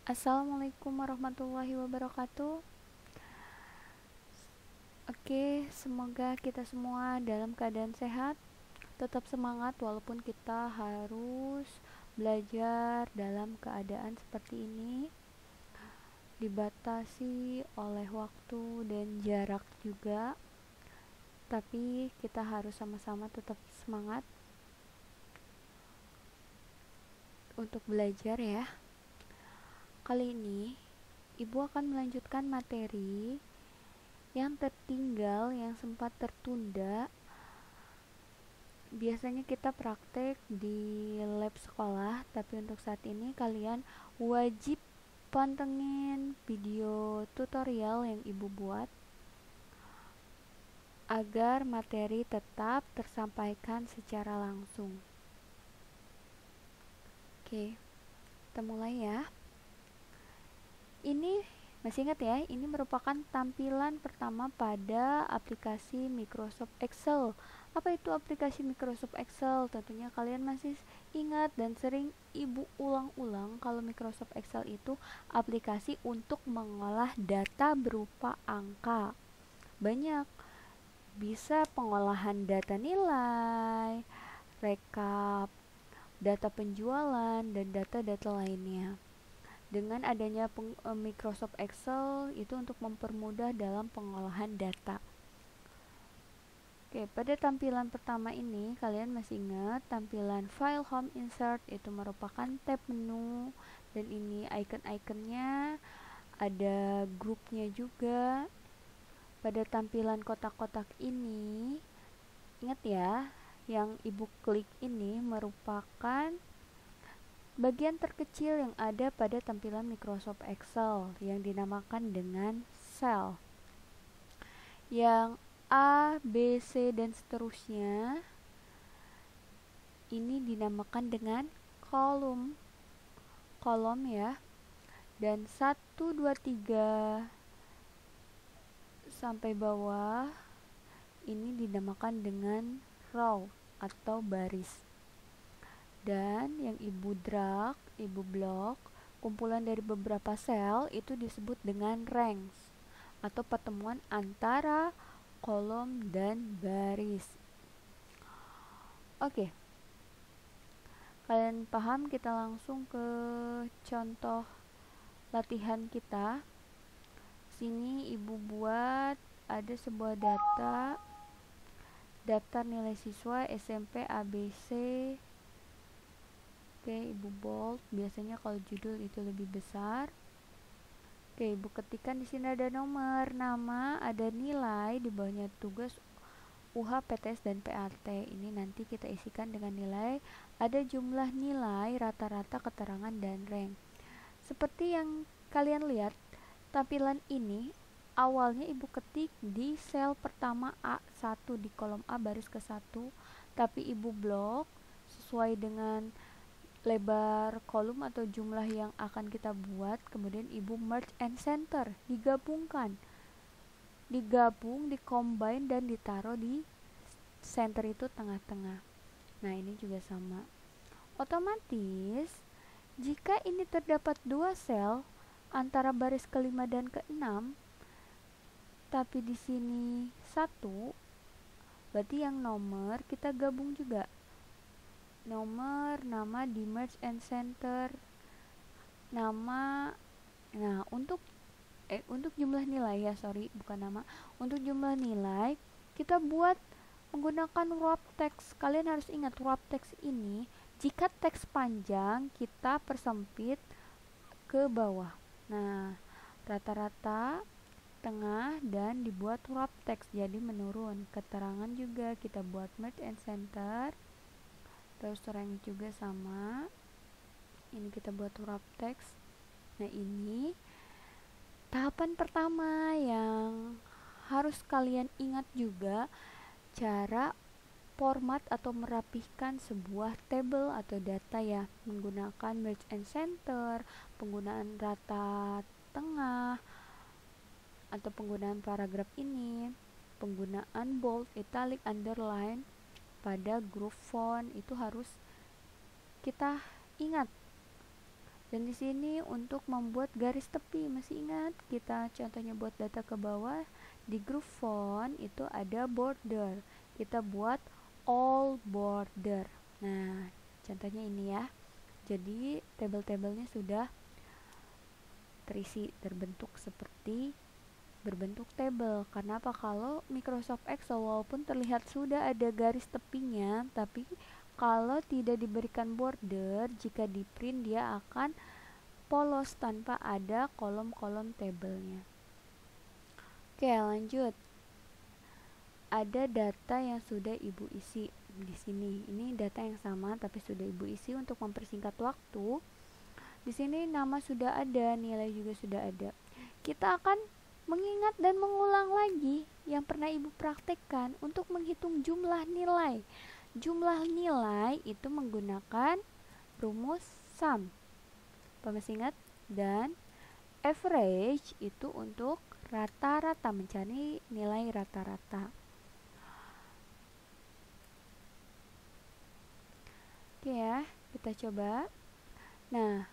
Assalamualaikum warahmatullahi wabarakatuh. Oke, semoga kita semua dalam keadaan sehat, tetap semangat walaupun kita harus belajar dalam keadaan seperti ini, dibatasi oleh waktu dan jarak juga. Tapi kita harus sama-sama tetap semangat untuk belajar ya. Kali ini Ibu akan melanjutkan materi yang tertinggal, yang sempat tertunda. Biasanya kita praktek di lab sekolah, tapi untuk saat ini kalian wajib pantengin video tutorial yang ibu buat agar materi tetap tersampaikan secara langsung. Oke, kita mulai ya. Ini masih ingat ya, ini merupakan tampilan pertama pada aplikasi Microsoft Excel. Apa itu aplikasi Microsoft Excel? Tentunya kalian masih ingat dan sering ibu ulang-ulang kalau Microsoft Excel itu aplikasi untuk mengolah data berupa angka. Banyak, bisa pengolahan data nilai, rekap, data penjualan, dan data-data lainnya. Dengan adanya Microsoft Excel itu untuk mempermudah dalam pengolahan data. Oke, pada tampilan pertama ini kalian masih ingat tampilan File Home Insert itu merupakan tab menu, dan ini icon-iconnya, ada grupnya juga. Pada tampilan kotak-kotak ini, ingat ya, yang ibu klik ini merupakan bagian terkecil yang ada pada tampilan Microsoft Excel yang dinamakan dengan cell. Yang A, B, C, dan seterusnya ini dinamakan dengan kolom. Kolom ya. Dan 1, 2, 3 sampai bawah ini dinamakan dengan row atau baris. Dan yang ibu drag, ibu blok, kumpulan dari beberapa sel itu disebut dengan ranks atau pertemuan antara kolom dan baris. Oke, kalian paham? Kita langsung ke contoh latihan kita. Sini ibu buat ada sebuah daftar nilai siswa SMP ABC. Oke, ibu bold. Biasanya kalau judul itu lebih besar. Oke, ibu ketikkan di sini ada nomor, nama, ada nilai, di bawahnya tugas UH, PTS, dan PAT. Ini nanti kita isikan dengan nilai, ada jumlah nilai, rata-rata, keterangan, dan rank. Seperti yang kalian lihat, tampilan ini awalnya ibu ketik di sel pertama A1 di kolom A baris ke-1, tapi ibu blok sesuai dengan lebar kolom atau jumlah yang akan kita buat. Kemudian ibu merge and center, digabung, dicombine, dan ditaruh di center itu tengah-tengah. Nah, ini juga sama. Otomatis jika ini terdapat dua sel antara baris ke-5 dan ke-6, tapi di sini 1, berarti yang nomor kita gabung juga. Nomor, nama di merge and center, nama. Nah, untuk jumlah nilai ya, bukan nama. Untuk jumlah nilai kita buat menggunakan wrap text. Kalian harus ingat wrap text ini, jika teks panjang kita persempit ke bawah. Nah, rata-rata, tengah, dan dibuat wrap text jadi menurun. Keterangan juga kita buat merge and center. Terus rank juga sama, ini kita buat wrap text. Nah, ini tahapan pertama yang harus kalian ingat juga, cara format atau merapihkan sebuah table atau data ya, menggunakan merge and center, penggunaan rata tengah, atau penggunaan paragraf ini, penggunaan bold, italic, underline pada grup font itu harus kita ingat. Dan di sini untuk membuat garis tepi, masih ingat kita contohnya buat data ke bawah di grup font itu ada border. Kita buat all border. Nah, contohnya ini ya. Jadi tabel-tabelnya sudah terisi, terbentuk seperti berbentuk tabel. Karena apa? Kalau Microsoft Excel walaupun terlihat sudah ada garis tepinya, tapi kalau tidak diberikan border, jika di print dia akan polos tanpa ada kolom-kolom tabelnya. Oke, lanjut. Ada data yang sudah Ibu isi di sini. Ini data yang sama tapi sudah Ibu isi untuk mempersingkat waktu. Di sini nama sudah ada, nilai juga sudah ada. Kita akan mengingat dan mengulang lagi yang pernah Ibu praktekkan untuk menghitung jumlah nilai. Jumlah nilai itu menggunakan rumus sum. Masih ingat? Dan average itu untuk rata-rata, mencari nilai rata-rata. Oke ya, kita coba. Nah,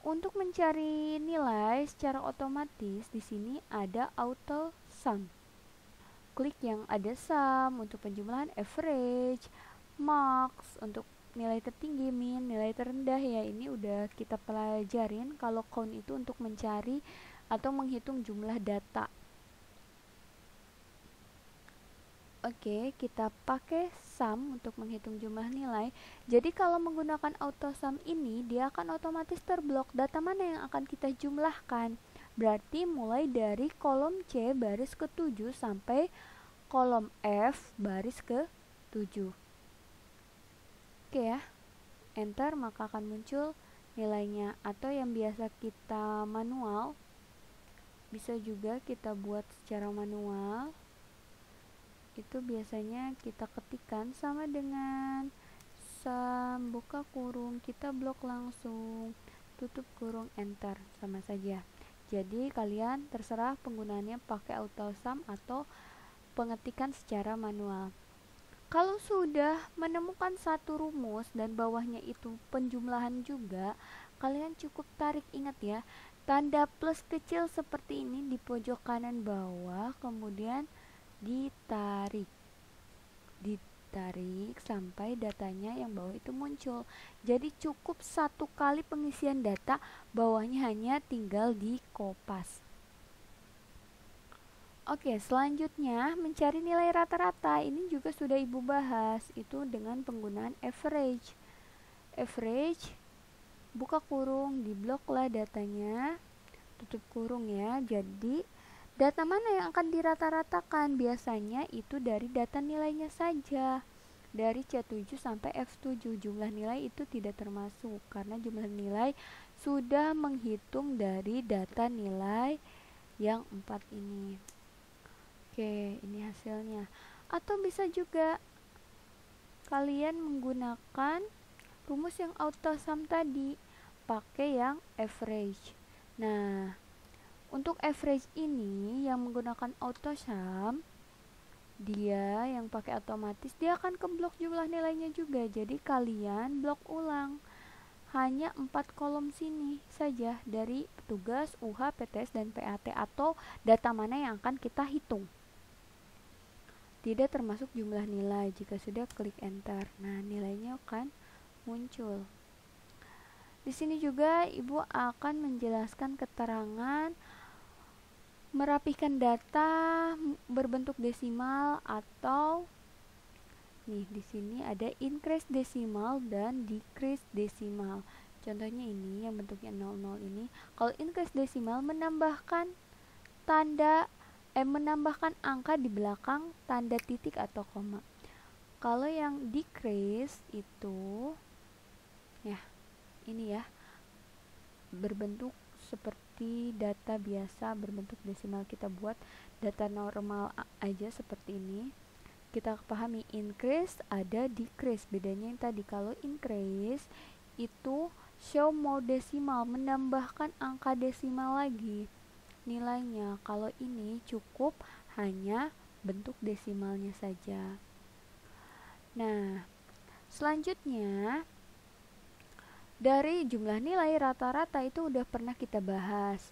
untuk mencari nilai secara otomatis di sini ada auto sum. Klik yang ada sum untuk penjumlahan average, max untuk nilai tertinggi, min, nilai terendah ya. Ini udah kita pelajarin kalau count itu untuk mencari atau menghitung jumlah data. Oke, kita pakai sum untuk menghitung jumlah nilai. Jadi kalau menggunakan auto sum ini, dia akan otomatis terblok data mana yang akan kita jumlahkan. Berarti mulai dari kolom C baris ke-7 sampai kolom F baris ke-7. Oke ya, enter maka akan muncul nilainya. Atau yang biasa kita manual, bisa juga kita buat secara manual. Itu biasanya kita ketikkan sama dengan sum, buka kurung, kita blok langsung, tutup kurung, enter, sama saja. Jadi kalian terserah penggunaannya pakai auto sum atau pengetikan secara manual. Kalau sudah menemukan satu rumus dan bawahnya itu penjumlahan juga, kalian cukup tarik, ingat ya, tanda plus kecil seperti ini di pojok kanan bawah, kemudian ditarik sampai datanya yang bawah itu muncul. Jadi cukup satu kali pengisian data, bawahnya hanya tinggal dikopas. Oke, selanjutnya mencari nilai rata-rata. Ini juga sudah Ibu bahas, itu dengan penggunaan average. Average, buka kurung, dibloklah datanya, tutup kurung ya. Jadi data mana yang akan dirata-ratakan? Biasanya itu dari data nilainya saja. Dari C7 sampai F7, jumlah nilai itu tidak termasuk karena jumlah nilai sudah menghitung dari data nilai yang 4 ini. Oke, ini hasilnya. Atau bisa juga kalian menggunakan rumus yang auto sum tadi, pakai yang average. Nah, untuk average ini yang menggunakan auto sum, dia yang pakai otomatis, dia akan keblok jumlah nilainya juga. Jadi kalian blok ulang hanya 4 kolom sini saja dari petugas, UH, PTS, dan PAT, atau data mana yang akan kita hitung. Tidak termasuk jumlah nilai. Jika sudah, klik enter. Nah, nilainya akan muncul. Di sini juga Ibu akan menjelaskan keterangan merapihkan data berbentuk desimal atau nih di sini ada increase desimal dan decrease desimal. Contohnya ini yang bentuknya 00 ini. Kalau increase desimal menambahkan menambahkan angka di belakang tanda titik atau koma. Kalau yang decrease itu ya ini ya, berbentuk seperti data biasa berbentuk desimal. Kita buat data normal aja seperti ini. Kita pahami increase ada decrease. Bedanya yang tadi, kalau increase itu show more desimal, menambahkan angka desimal lagi nilainya. Kalau ini cukup hanya bentuk desimalnya saja. Nah, selanjutnya Dari jumlah nilai rata-rata itu udah pernah kita bahas.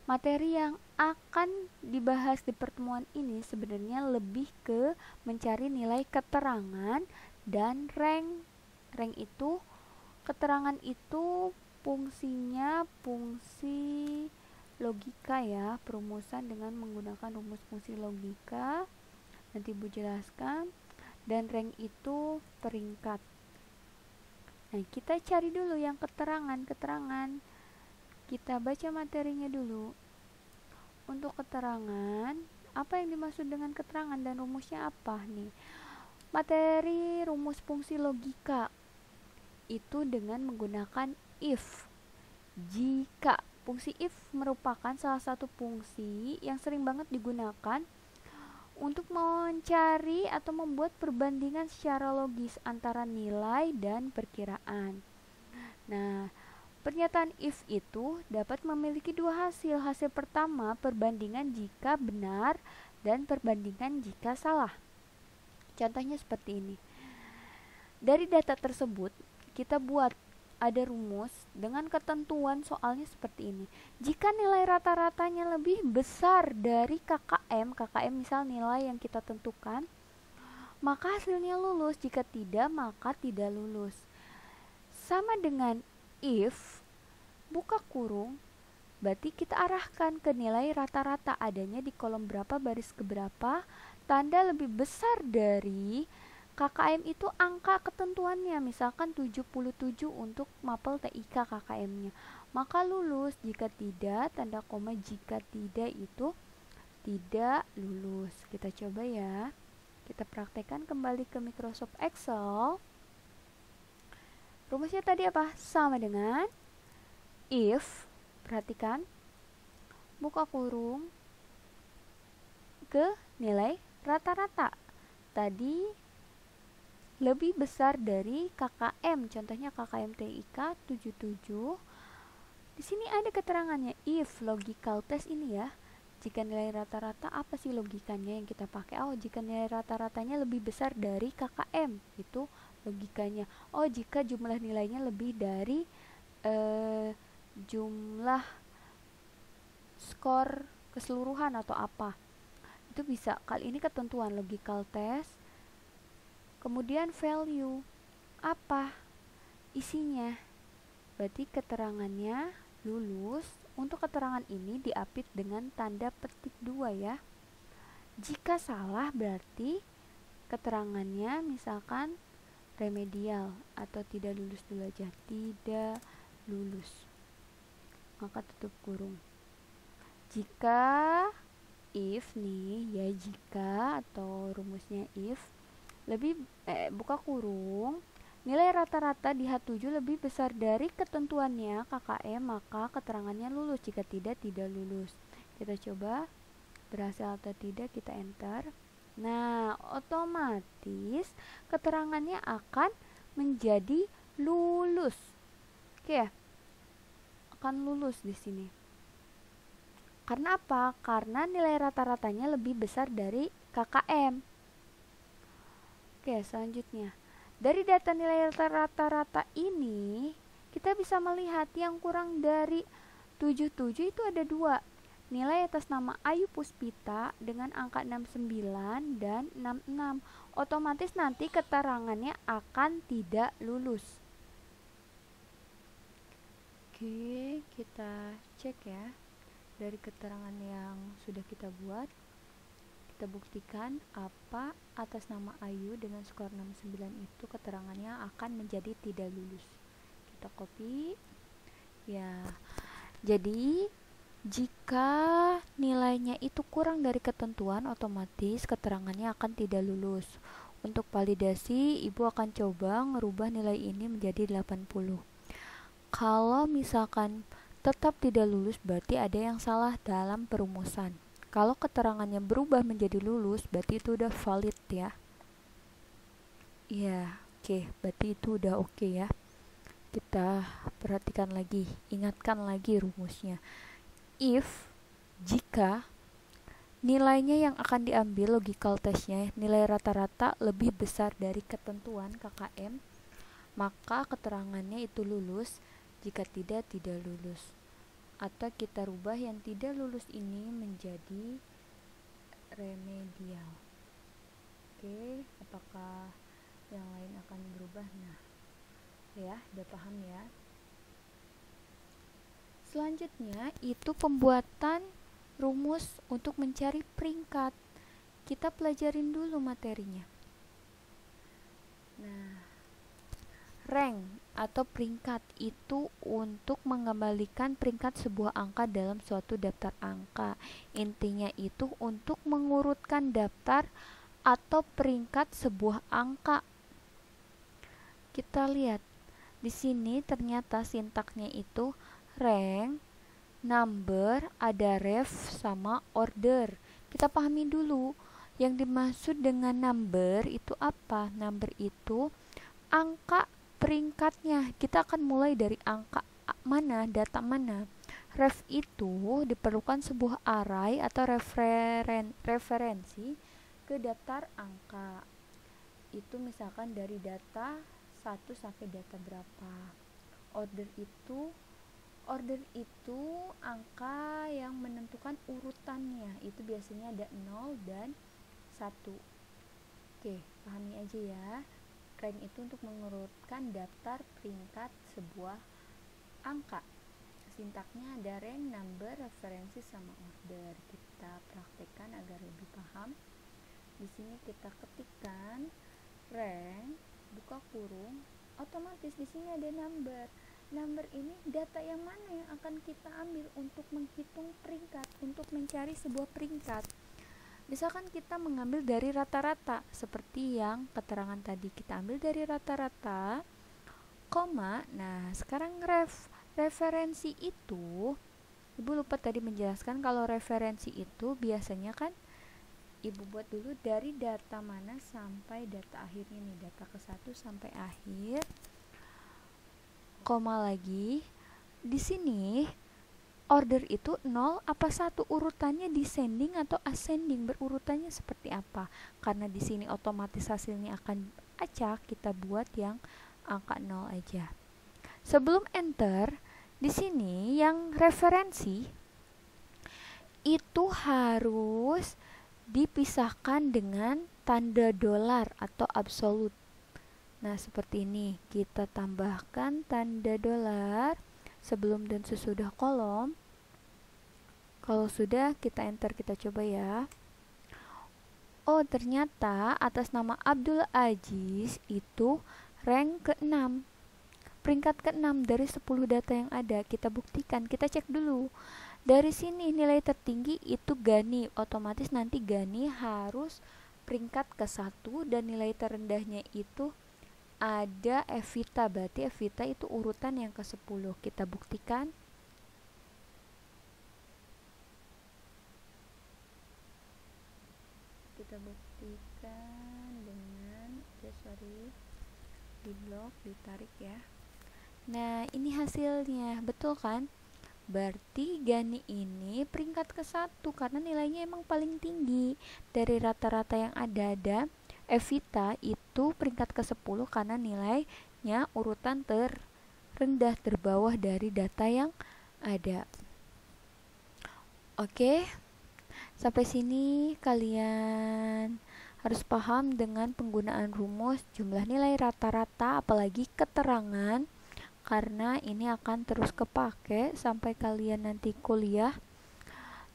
Materi yang akan dibahas di pertemuan ini sebenarnya lebih ke mencari nilai keterangan dan rank. Rank itu, keterangan itu fungsinya fungsi logika ya, perumusan dengan menggunakan rumus fungsi logika. Nanti Bu jelaskan. Dan rank itu peringkat. Nah, kita cari dulu yang keterangan. Kita baca materinya dulu. Untuk keterangan, apa yang dimaksud dengan keterangan dan rumusnya apa nih? Materi rumus fungsi logika itu dengan menggunakan if. Jika fungsi if merupakan salah satu fungsi yang sering banget digunakan untuk mencari atau membuat perbandingan secara logis antara nilai dan perkiraan. Nah, pernyataan if itu dapat memiliki dua hasil. Hasil pertama, perbandingan jika benar dan perbandingan jika salah. Contohnya seperti ini. Dari data tersebut, kita buat ada rumus dengan ketentuan soalnya seperti ini. Jika nilai rata-ratanya lebih besar dari KKM misal nilai yang kita tentukan, maka hasilnya lulus. Jika tidak, maka tidak lulus. Sama dengan if, buka kurung, berarti kita arahkan ke nilai rata-rata adanya di kolom berapa, baris keberapa, tanda lebih besar dari KKM itu angka ketentuannya, misalkan 77 untuk mapel TIK KKM-nya, maka lulus. Jika tidak, tanda koma jika tidak itu tidak lulus. Kita coba ya. Kita praktekkan kembali ke Microsoft Excel. Rumusnya tadi apa? Sama dengan if, perhatikan, buka kurung, ke nilai rata-rata. Tadi lebih besar dari KKM, contohnya KKM TIK 77. Di sini ada keterangannya if logical test ini ya. Jika nilai rata-rata, apa sih logikanya yang kita pakai? Oh, jika nilai rata-ratanya lebih besar dari KKM, itu logikanya. Oh, jika jumlah nilainya lebih dari jumlah skor keseluruhan atau apa, itu bisa. Kali ini ketentuan logical test. Kemudian value, apa isinya? Berarti keterangannya lulus. Untuk keterangan ini diapit dengan tanda petik 2 ya. Jika salah berarti keterangannya misalkan remedial atau tidak lulus dulu aja, tidak lulus. Maka tutup kurung. Jika if nih ya, jika atau rumusnya if lebih buka kurung, nilai rata-rata di H7 lebih besar dari ketentuannya KKM, maka keterangannya lulus. Jika tidak, tidak lulus. Kita coba berhasil atau tidak, kita enter. Nah, otomatis keterangannya akan menjadi lulus. Oke ya, akan lulus di sini. Karena apa? Karena nilai rata-ratanya lebih besar dari KKM. Oke, selanjutnya. Dari data nilai rata-rata ini, kita bisa melihat yang kurang dari 77 itu ada dua. Nilai atas nama Ayu Puspita dengan angka 69 dan 66. Otomatis nanti keterangannya akan tidak lulus. Oke, kita cek ya. Dari keterangan yang sudah kita buat, kita buktikan apa atas nama Ayu dengan skor 69 itu keterangannya akan menjadi tidak lulus. Kita copy ya. Jadi jika nilainya itu kurang dari ketentuan, otomatis keterangannya akan tidak lulus. Untuk validasi, Ibu akan coba ngerubah nilai ini menjadi 80. Kalau misalkan tetap tidak lulus, berarti ada yang salah dalam perumusan. Kalau keterangannya berubah menjadi lulus, berarti itu udah valid ya. Ya, oke, berarti itu udah oke ya. Kita perhatikan lagi, ingatkan lagi rumusnya. If, jika nilainya yang akan diambil logical testnya, nilai rata-rata lebih besar dari ketentuan KKM, maka keterangannya itu lulus, jika tidak, tidak lulus. Atau kita rubah yang tidak lulus ini menjadi remedial. Oke, apakah yang lain akan berubah? Nah, ya, udah paham ya. Selanjutnya itu pembuatan rumus untuk mencari peringkat. Kita pelajarin dulu materinya. Nah, rank atau peringkat itu untuk mengembalikan peringkat sebuah angka dalam suatu daftar angka. Intinya itu untuk mengurutkan daftar atau peringkat sebuah angka. Kita lihat di sini ternyata sintaknya itu rank, number, ada ref sama order. Kita pahami dulu yang dimaksud dengan number itu apa. Number itu angka peringkatnya. Kita akan mulai dari angka mana, data mana. Ref itu diperlukan sebuah array atau referensi ke daftar angka. Itu misalkan dari data 1 sampai data berapa. Order itu angka yang menentukan urutannya. Itu biasanya ada 0 dan 1. Oke, pahami aja ya. Rank itu untuk mengurutkan daftar peringkat sebuah angka. Sintaknya ada rank, number, referensi sama order. Kita praktekkan agar lebih paham. Di sini kita ketikkan rank, buka kurung, otomatis di sini ada number. Number ini data yang mana yang akan kita ambil untuk menghitung peringkat, untuk mencari sebuah peringkat. Misalkan kita mengambil dari rata-rata, seperti yang keterangan tadi kita ambil dari rata-rata, koma. Nah, sekarang referensi itu, Ibu lupa tadi menjelaskan kalau referensi itu biasanya kan Ibu buat dulu dari data mana sampai data akhirnya nih, data ke-1 sampai akhir, koma lagi. Di sini order itu 0 apa 1, urutannya descending atau ascending, berurutannya seperti apa. Karena di sini otomatis hasilnya akan acak, kita buat yang angka 0 aja. Sebelum enter, di sini yang referensi itu harus dipisahkan dengan tanda dolar atau absolut. Nah, seperti ini. Kita tambahkan tanda dolar sebelum dan sesudah kolom. Kalau sudah, kita enter, kita coba ya. Oh, ternyata atas nama Abdul Aziz itu rank ke-6. Peringkat ke-6 dari 10 data yang ada. Kita buktikan, kita cek dulu. Dari sini nilai tertinggi itu Gani, otomatis nanti Gani harus peringkat ke-1 dan nilai terendahnya itu ada Evita, berarti Evita itu urutan yang ke-10. Kita buktikan. Kita buktikan dengan di blok, ditarik ya. Nah, ini hasilnya, betul kan? Berarti Gani ini peringkat ke-1 karena nilainya emang paling tinggi dari rata-rata yang ada. Evita itu peringkat ke-10 karena nilainya urutan terendah, terbawah dari data yang ada. Oke, sampai sini kalian harus paham dengan penggunaan rumus jumlah nilai rata-rata, apalagi keterangan, karena ini akan terus kepake sampai kalian nanti kuliah.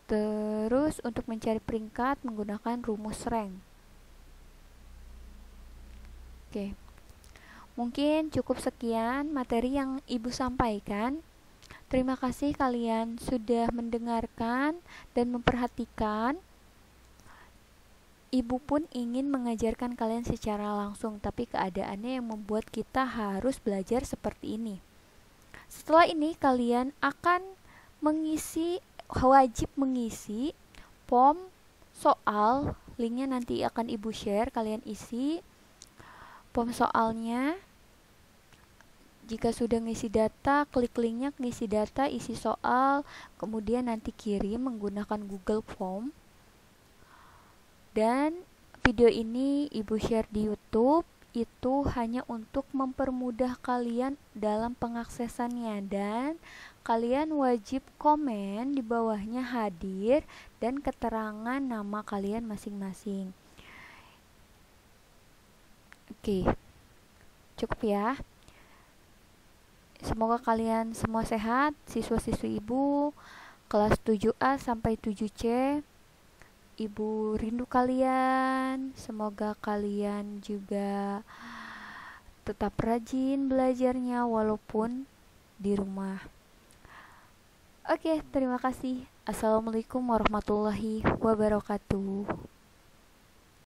Terus untuk mencari peringkat menggunakan rumus rank. Oke, mungkin cukup sekian materi yang Ibu sampaikan. Terima kasih kalian sudah mendengarkan dan memperhatikan. Ibu pun ingin mengajarkan kalian secara langsung, tapi keadaannya yang membuat kita harus belajar seperti ini. Setelah ini kalian akan wajib mengisi form soal, linknya nanti akan Ibu share, kalian isi form soalnya. Jika sudah ngisi data, klik linknya, ngisi data, isi soal, kemudian nanti kirim menggunakan Google Form. Dan video ini Ibu share di YouTube, itu hanya untuk mempermudah kalian dalam pengaksesannya, dan kalian wajib komen di bawahnya hadir dan keterangan nama kalian masing-masing. Oke, cukup ya. Semoga kalian semua sehat, siswa-siswi ibu kelas 7A sampai 7C. Ibu rindu kalian. Semoga kalian juga tetap rajin belajarnya walaupun di rumah. Oke, terima kasih. Assalamualaikum warahmatullahi wabarakatuh.